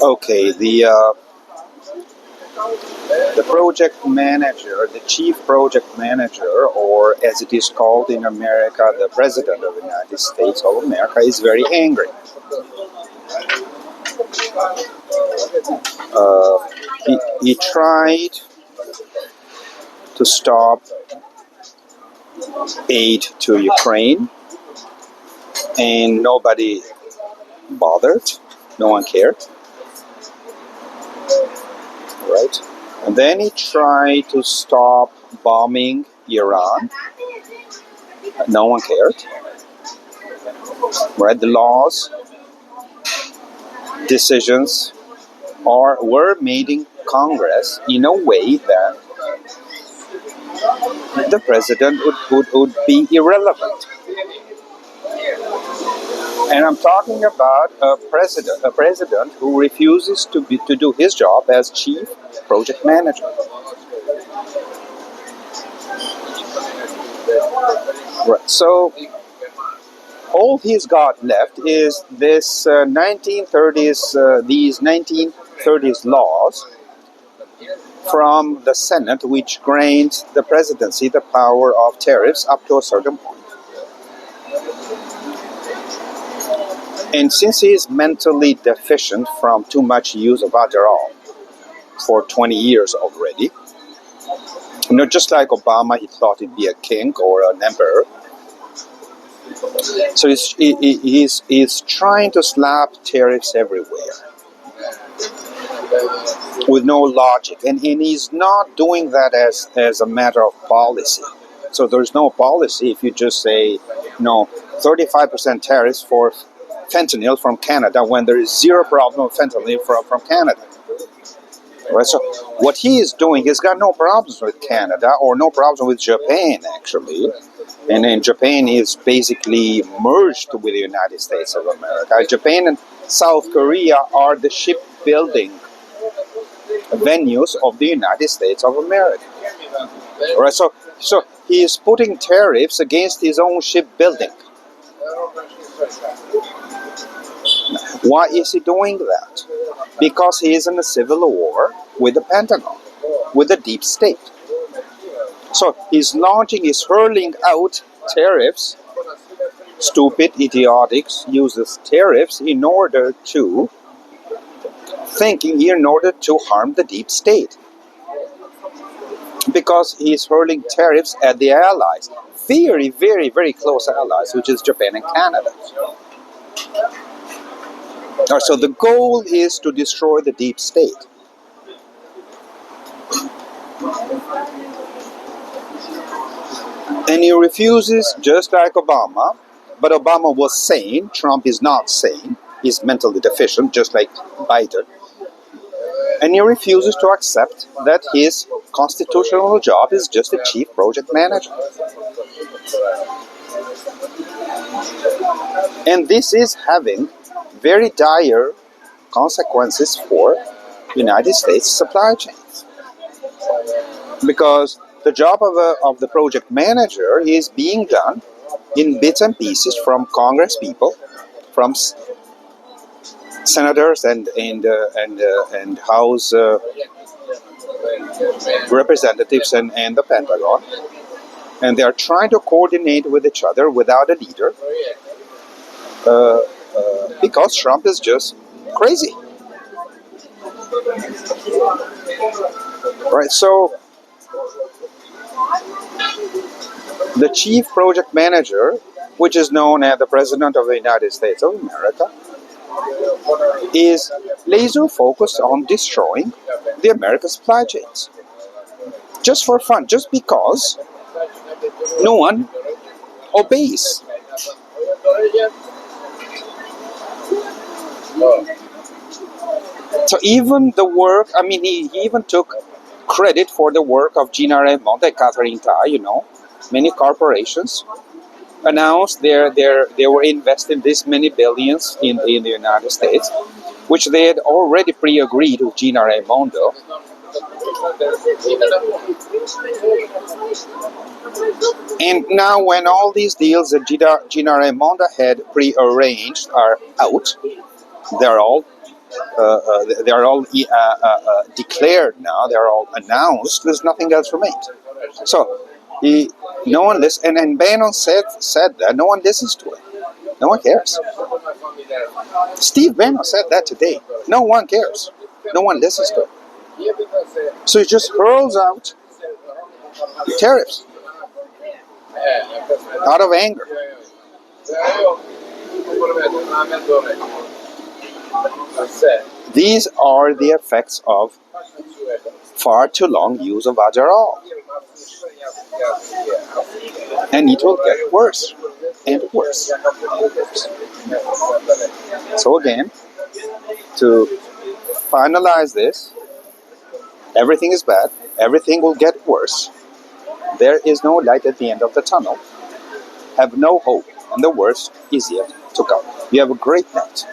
Okay, the project manager, the chief project manager, or as it is called in America, the president of the United States of America, is very angry. Uh, he tried to stop aid to Ukraine, and nobody bothered. No one cared, right? And then he tried to stop bombing Iran. No one cared, right? The laws, decisions were made in Congress in a way that the president would be irrelevant. And I'm talking about a president who refuses to do his job as chief project manager. Right. So all he's got left is this 1930s, these 1930s laws from the Senate, which grants the presidency the power of tariffs up to a certain point. And since he is mentally deficient from too much use of Adderall for 20 years already, just like Obama, he thought he'd be a king or an emperor. So he's trying to slap tariffs everywhere with no logic. And he's not doing that as a matter of policy. So there's no policy if you just say, 35% tariffs for fentanyl from Canada when there is zero problem with fentanyl from Canada. Right? So what he is doing, he's got no problems with Canada or no problems with Japan, actually. And then Japan is basically merged with the United States of America. Japan and South Korea are the shipbuilding venues of the United States of America. Right? So he is putting tariffs against his own shipbuilding. Why is he doing that? Because he is in a civil war with the Pentagon, with the deep state. So he's hurling out tariffs. Stupid, idiotic uses tariffs in order to harm the deep state. Because he's hurling tariffs at the allies, very, very, very close allies, which is Japan and Canada. So the goal is to destroy the deep state. And he refuses, just like Obama, but Obama was sane. Trump is not sane. He's mentally deficient, just like Biden. And he refuses to accept that his constitutional job is just a chief project manager. And this is having very dire consequences for United States supply chains. Because the job of the project manager is being done in bits and pieces from Congress people, from senators and House representatives and the Pentagon. And they are trying to coordinate with each other without a leader. Because Trump is just crazy. Right, so the chief project manager, which is known as the President of the United States of America, is laser focused on destroying the American supply chains. Just for fun, just because no one obeys. So even the work, he even took credit for the work of Gina Raimondo and Catherine Tai, many corporations announced they were investing this many billions in the United States, which they had already pre-agreed with Gina Raimondo. And now when all these deals that Gina Raimondo had pre-arranged are out, they're all they are all declared now. They are all announced. There's nothing else remains. So no one listens. And Bannon said that no one listens to it. No one cares. Steve Bannon said that today. No one cares. No one listens to it. So he just hurls out tariffs out of anger. These are the effects of far too long use of Adderall. And it will get worse and worse. So again, to finalize this, everything is bad. Everything will get worse. There is no light at the end of the tunnel. Have no hope, and the worst is yet to come. You have a great night.